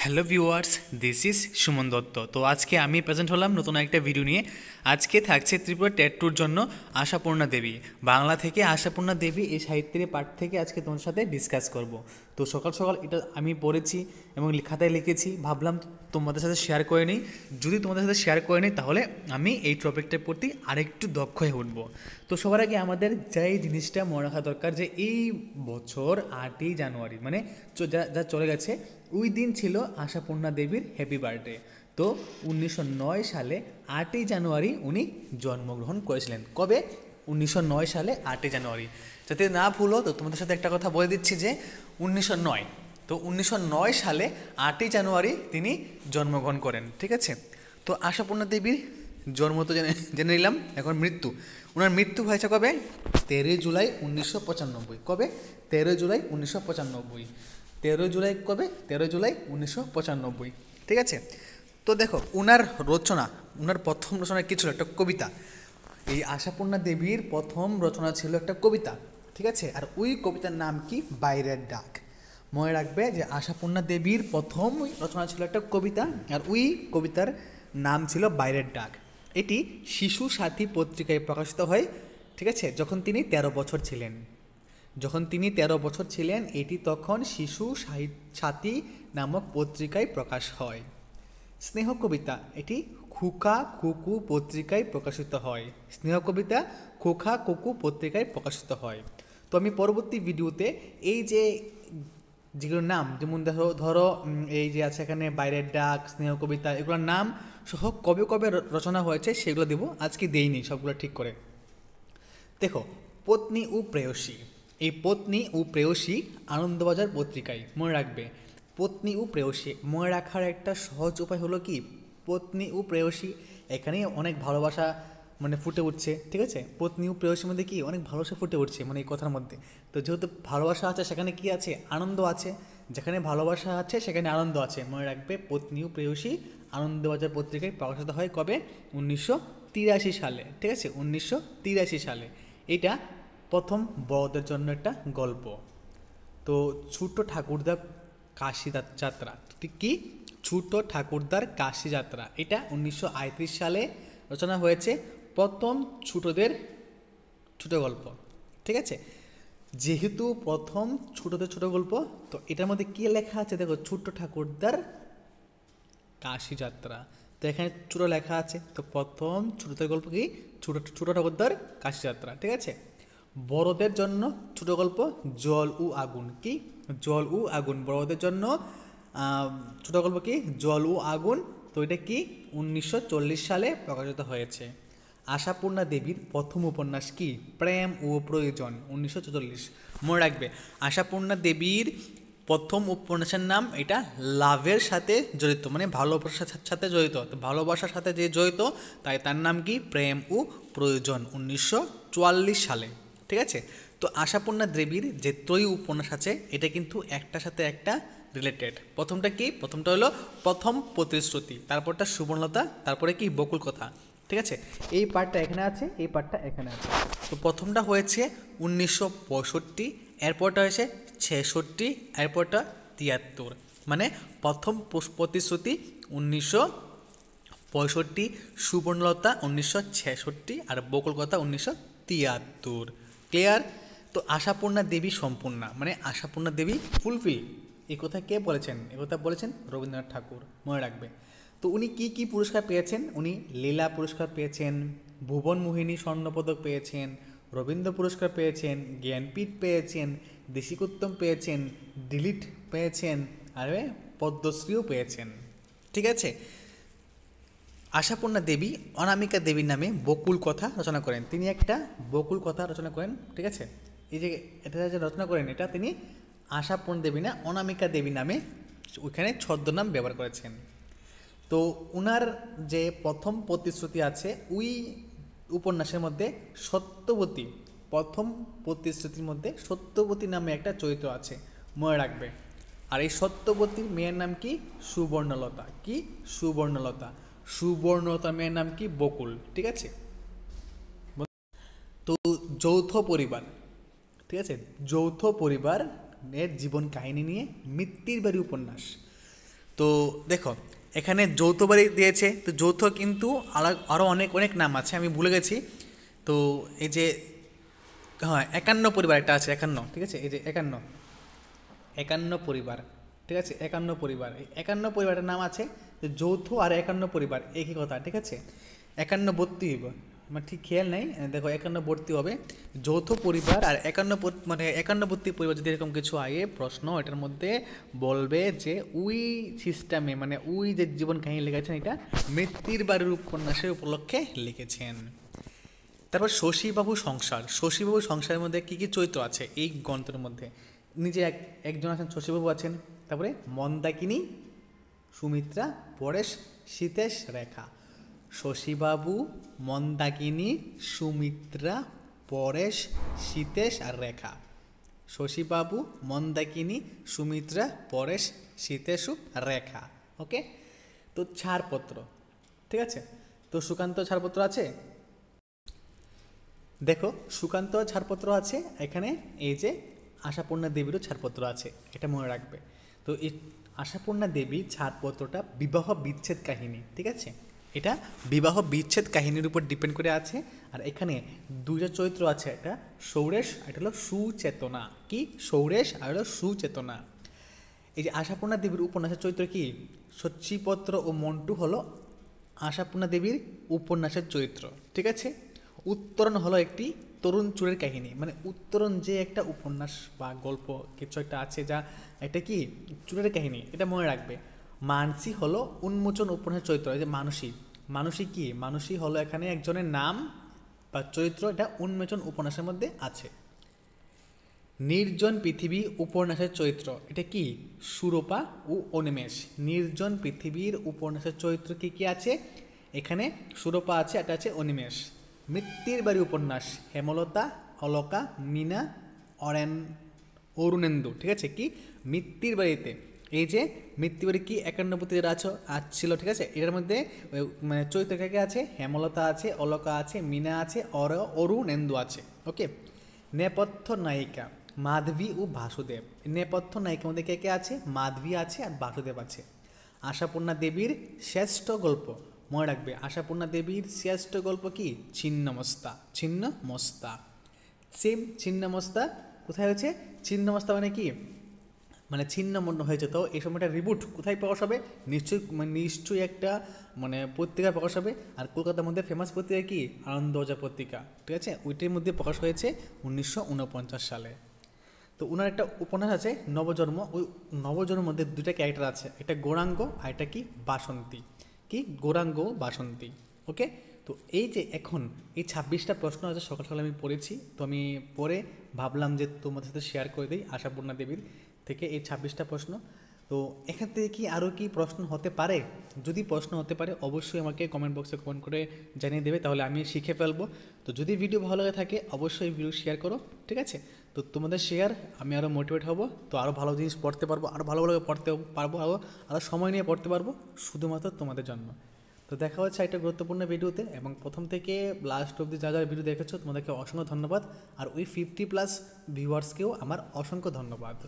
Hello viewers, this is Suman Dutta. তো আজকে আমি প্রেজেন্ট হলাম নতুন একটা ভিডিও নিয়ে। আজকে থাকছে ত্রিপুরা টেট টুর জন্য আশাপূর্ণা দেবী, বাংলা থেকে আশাপূর্ণা দেবী এই সাহিত্যের পাঠ থেকে আজকে তোমার সাথে ডিসকাস করব। তো সকাল সকাল এটা আমি পড়েছি এবং খাতায় লিখেছি, ভাবলাম তোমাদের সাথে শেয়ার করে নিই। যদি তোমাদের সাথে শেয়ার করে নিই তাহলে আমি এই টপিকটার প্রতি আরেকটু দক্ষ হয়ে উঠব। তো সবার আগে আমাদের যেই জিনিসটা মনে রাখা দরকার যে এই বছর 8ই জানুয়ারি মানে যা চলে গেছে, ওই দিন ছিল আশাপূর্ণা দেবীর হ্যাপি বার্থডে। তো 1909 সালে 8ই জানুয়ারি উনি জন্মগ্রহণ করেছিলেন। কবে? 1909 সালে 8ই জানুয়ারি। যাতে না ভুলো, তো তোমাদের সাথে একটা কথা বলে দিচ্ছি যে 1909, তো 1909 সালে 8ই জানুয়ারি তিনি জন্মগ্রহণ করেন। ঠিক আছে, তো আশাপূর্ণা দেবীর জন্ম তো জেনে নিলাম। এখন মৃত্যু, ওনার মৃত্যু হয়েছে কবে? 13 জুলাই 1995। কবে? 13 জুলাই 1995। 13 জুলাই কবে? 13 জুলাই 1995। ঠিক আছে, তো দেখো ওনার রচনা, ওনার প্রথম রচনা কী ছিল? একটা কবিতা। এই আশাপূর্ণা দেবীর প্রথম রচনা ছিল একটা কবিতা। ঠিক আছে, আর ওই কবিতার নাম কি? বাইরের ডাক। মনে রাখবে যে আশাপূর্ণা দেবীর প্রথম রচনা ছিল একটা কবিতা, আর ওই কবিতার নাম ছিল বাইরের ডাক। এটি শিশু সাথী পত্রিকায় প্রকাশিত হয়। ঠিক আছে, যখন তিনি 13 বছর ছিলেন। যখন তিনি 13 বছর ছিলেন, এটি তখন শিশু সাথী নামক পত্রিকায় প্রকাশ হয়। স্নেহ কবিতা, এটি খোকা কুকু পত্রিকায় প্রকাশিত হয়। স্নেহ কবিতা খোকা কুকু পত্রিকায় প্রকাশিত হয়। তো আমি পরবর্তী ভিডিওতে এই যে যেগুলোর নাম, যেমন ধরো এই যে আছে এখানে বাইরের ডাক, স্নেহ কবিতা, এগুলোর নাম সহ কবে কবে রচনা হয়েছে সেগুলো দেবো। আজকে দেইনি, সবগুলো ঠিক করে। দেখো, পত্নী ও প্রেয়সী। এই পত্নী ও প্রেয়সী আনন্দবাজার পত্রিকায়। মনে রাখবে, পত্নী ও প্রেয়সী মনে রাখার একটা সহজ উপায় হলো কি? পত্নী ও প্রেয়সী, এখানে অনেক ভালোবাসা মানে ফুটে উঠছে। ঠিক আছে, পত্নী ও প্রেয়সীর মধ্যে কি অনেক ভালোবাসা ফুটে উঠছে মানে এই কথার মধ্যে। তো যেহেতু ভালোবাসা আছে, সেখানে কি আছে? আনন্দ আছে। যেখানে ভালোবাসা আছে সেখানে আনন্দ আছে। মনে রাখবে, পত্নী ও প্রেয়সী আনন্দবাজার পত্রিকায় প্রকাশিত হয় কবে? 1983 সালে। ঠিক আছে, 1983 সালে। এটা প্রথম বড়দের জন্য একটা গল্প। তো ছোট ঠাকুরদার কাশি যাত্রা, ঠিক কি? ছোট ঠাকুরদার কাশি যাত্রা, এটা 1938 সালে রচনা হয়েছে। প্রথম ছোটদের ছোট গল্প। ঠিক আছে, যেহেতু প্রথম ছোটদের ছোট গল্প, তো এটার মধ্যে কী লেখা আছে দেখো, ছোট ঠাকুরদার কাশি যাত্রা। তো এখানে ছোটো লেখা আছে, তো প্রথম ছোটদের গল্প কি? ছোট ঠাকুরদার কাশি যাত্রা। ঠিক আছে, বড়দের জন্য ছোট গল্প জল ও আগুন। কি? জল ও আগুন। বড়দের জন্য ছোট গল্প কি? জল ও আগুন। তো এটা কি? 1940 সালে প্রকাশিত হয়েছে। আশাপূর্ণা দেবীর প্রথম উপন্যাস কি? প্রেম ও প্রয়োজন, 1944। মনে রাখবে, আশাপূর্ণা দেবীর প্রথম উপন্যাসের নাম এটা লাভের সাথে জড়িত, মানে ভালোবাসার সাথে জড়িত। তো ভালোবাসার সাথে যে জড়িত, তাই তার নাম কি? প্রেম ও প্রয়োজন, 1944 সালে। ঠিক আছে, তো আশাপূর্ণা দেবীর যে ত্রয়ী উপন্যাস আছে, এটা কিন্তু একটার সাথে একটা রিলেটেড। প্রথমটা কি? প্রথমটা হলো প্রথম প্রতিশ্রুতি, তারপরটা সুবর্ণলতা, তারপরে কি? বকুল কথা। ঠিক আছে, এই পার্টটা এখানে আছে, এই পার্টটা এখানে আছে। তো প্রথমটা হয়েছে 1965, এরপরটা হয়েছে 66, এরপরটা 73। মানে প্রথম প্রতিশ্রুতি 1965, সুবর্ণলতা 1966, আর বকুল কথা 1973। ক্লিয়ার? তো আশাপূর্ণা দেবী সম্পূর্ণা মানে আশাপূর্ণা দেবী ফুলফিল, এই কথা কে বলেছেন? এ কথা বলেছেন রবীন্দ্রনাথ ঠাকুর। মনে রাখবে। তো উনি কি কি পুরস্কার পেয়েছেন? উনি লীলা পুরস্কার পেয়েছেন, ভুবন মোহিনী স্বর্ণপদক পেয়েছেন, রবীন্দ্র পুরস্কার পেয়েছেন, জ্ঞানপীঠ পেয়েছেন, দেশিকোত্তম পেয়েছেন, ডিলিট পেয়েছেন, আর পদ্মশ্রীও পেয়েছেন। ঠিক আছে, আশাপূর্ণা দেবী অনামিকা দেবীর নামে বকুল কথা রচনা করেন। তিনি একটা বকুল কথা রচনা করেন। ঠিক আছে, এই যে এটা যে রচনা করেন, এটা তিনি আশাপূর্ণা দেবী না, অনামিকা দেবী নামে ওইখানে ছদ্মনাম ব্যবহার করেছেন। তো ওনার যে প্রথম প্রতিশ্রুতি আছে, ওই উপন্যাসের মধ্যে সত্যবতী, প্রথম প্রতিশ্রুতির মধ্যে সত্যবতী নামে একটা চরিত্র আছে। মনে রাখবে। আর এই সত্যবতীর মেয়ের নাম কি? সুবর্ণলতা। কি? সুবর্ণলতা। সুবর্ণলতার মেয়ের নাম কি? বকুল। ঠিক আছে, তো যৌথ পরিবার। ঠিক আছে, যৌথ পরিবার এর জীবন কাহিনী নিয়ে মৃত্যুর বাড়ি উপন্যাস। তো তো দেখো এখানে যৌথ বাড়ি দিয়েছে, তো যৌথ কিন্তু আরও অনেক অনেক নাম আছে, আমি ভুলে গেছি। তো এই যে হ্যাঁ 51 পরিবার একটা আছে, 51, ঠিক আছে, এই যে 51 51 পরিবার, ঠিক আছে, 51 পরিবার, এই 51 পরিবারের নাম আছে। যৌথ আর 51 পরিবার একই কথা, ঠিক আছে। 51 ভর্তি হইব, আমার ঠিক খেয়াল নাই, দেখো 51 ভর্তি হবে। যৌথ পরিবার আর 51 মানে 51 ভর্তি পরিবার যদি এরকম কিছু আগে প্রশ্ন, এটার মধ্যে বলবে যে ওই সিস্টেমে মানে ওই যে জীবন কাহিনী লিখেছেন এটা মৃত্যুর বাড়ির উপন্যাসের উপলক্ষে লিখেছেন। তারপর শশীবাবু সংসার, শশীবাবু সংসারের মধ্যে কী কী চরিত্র আছে এই গ্রন্থের মধ্যে? নিজে একজন আছেন, শশীবাবু আছেন, তারপরে মন্দাকিনী, সুমিত্রা, পরেশ, সীতেশ, রেখা। শশীবাবু, মন্দাকিনী, সুমিত্রা, পরেশ, সীতেশ আর রেখা। শশীবাবু, মন্দাকিনী, সুমিত্রা, পরেশ, সীতেশু, রেখা। ওকে, তো ছাড়পত্র, ঠিক আছে। তো সুকান্ত ছাড়পত্র আছে, দেখো সুকান্ত ছাড়পত্র আছে এখানে, এই যে আশাপূর্ণা দেবীরও ছাড়পত্র আছে, এটা মনে রাখবে। তো এই আশাপূর্ণা দেবীর ছাড়পত্রটা বিবাহ বিচ্ছেদ কাহিনী, ঠিক আছে, এটা বিবাহ বিচ্ছেদ কাহিনীর উপর ডিপেন্ড করে আছে। আর এখানে দুইটা চরিত্র আছে, একটা সৌরেশ, এটা হলো সুচেতনা, কি সৌরেশ আর হলো সুচেতনা। এই যে আশাপূর্ণা দেবীর উপন্যাসের চরিত্র কি, সচ্চিপত্র ও মন্টু হলো আশাপূর্ণা দেবীর উপন্যাসের চরিত্র, ঠিক আছে। উত্তরণ হলো একটি তরুণ চোরের কাহিনী, মানে উত্তরণ যে একটা উপন্যাস বা গল্প কিছু একটা আছে যা একটা কি চোরের কাহিনী, এটা মনে রাখবে। মানসী হলো উন্মোচন উপন্যাসের চরিত্র, এই যে মানসী, মানসী কি, মানসী হলো এখানে একজনের নাম বা চরিত্র, এটা উন্মোচন উপন্যাসের মধ্যে আছে। নির্জন পৃথিবী উপন্যাসের চরিত্র, এটা কি সুরপা ও অনিমেষ। নির্জন পৃথিবীর উপন্যাসের চরিত্র কি কি আছে, এখানে সুরপা আছে, এটা আছে অনিমেষ। মৃত্যুর বাড়ি উপন্যাস, হেমলতা, অলকা, মিনা, অরুণেন্দু, ঠিক আছে, কি মৃত্যুর বাড়িতে এই যে মৃত্যুর বাড়ি কি 51 যেটা ছিল, ঠিক আছে, এটার মধ্যে মানে চরিত্র কে আছে, হেমলতা আছে, অলকা আছে, মিনা আছে, অরুণেন্দু আছে। ওকে, নেপথ্য নায়িকা মাধবী ও বাসুদেব। নেপথ্য নায়িকার মধ্যে কে কে আছে, মাধবী আছে আর বাসুদেব আছে। আশাপূর্ণা দেবীর শ্রেষ্ঠ গল্প, মনে রাখবে আশাপূর্ণা দেবীর শ্রেষ্ঠ গল্প কি ছিন্নমস্তা, ছিন্নমস্তা। সেম ছিন্নমস্তা কোথায় হয়েছে, ছিন্নমস্তা মানে কি মানে ছিন্ন হয়েছে, তো এই সময়টা রিবুট কোথায় প্রকাশ হবে, নিশ্চয়ই একটা মানে পত্রিকায় প্রকাশ হবে। আর কলকাতার মধ্যে ফেমাস পত্রিকা কি আনন্দবাজার পত্রিকা, ঠিক আছে, ওইটির মধ্যে প্রকাশ হয়েছে 1949 সালে। তো ওনার একটা উপন্যাস আছে নবজন্ম, ওই নবজন্মের মধ্যে দুইটা ক্যারেক্টার আছে, একটা গৌরাঙ্গ আর একটা কি বাসন্তী, কি গৌরাঙ্গ বাসন্তী। ওকে, তো এই যে এখন এই 26টা প্রশ্ন আছে, সকাল সকাল আমি পড়েছি, তো আমি পড়ে ভাবলাম যে তোমাদের সাথে শেয়ার করে দিই আশাপূর্ণা দেবীর থেকে এই 26টা প্রশ্ন। তো এখান থেকে কি আরও কি প্রশ্ন হতে পারে, যদি প্রশ্ন হতে পারে অবশ্যই আমাকে কমেন্ট বক্সে কমেন্ট করে জানিয়ে দেবে, তাহলে আমি শিখে ফেলবো। তো যদি ভিডিও ভালো লাগে থাকে অবশ্যই ভিডিও শেয়ার করো, ঠিক আছে। তো তোমাদের শেয়ার আমি আরও মোটিভেট হব, তো আরও ভালো জিনিস পড়তে পারবো, আরও ভালো ভালো পড়তে পারবো, আরও সময় নিয়ে পড়তে পারবো শুধুমাত্র তোমাদের জন্য। তো দেখা হচ্ছে একটা গুরুত্বপূর্ণ ভিডিওতে, এবং প্রথম থেকে লাস্ট অবধি যা যা ভিডিও দেখেছো তোমাদেরকে অসংখ্য ধন্যবাদ, আর ওই 50+ ভিউয়ার্সকেও আমার অসংখ্য ধন্যবাদ।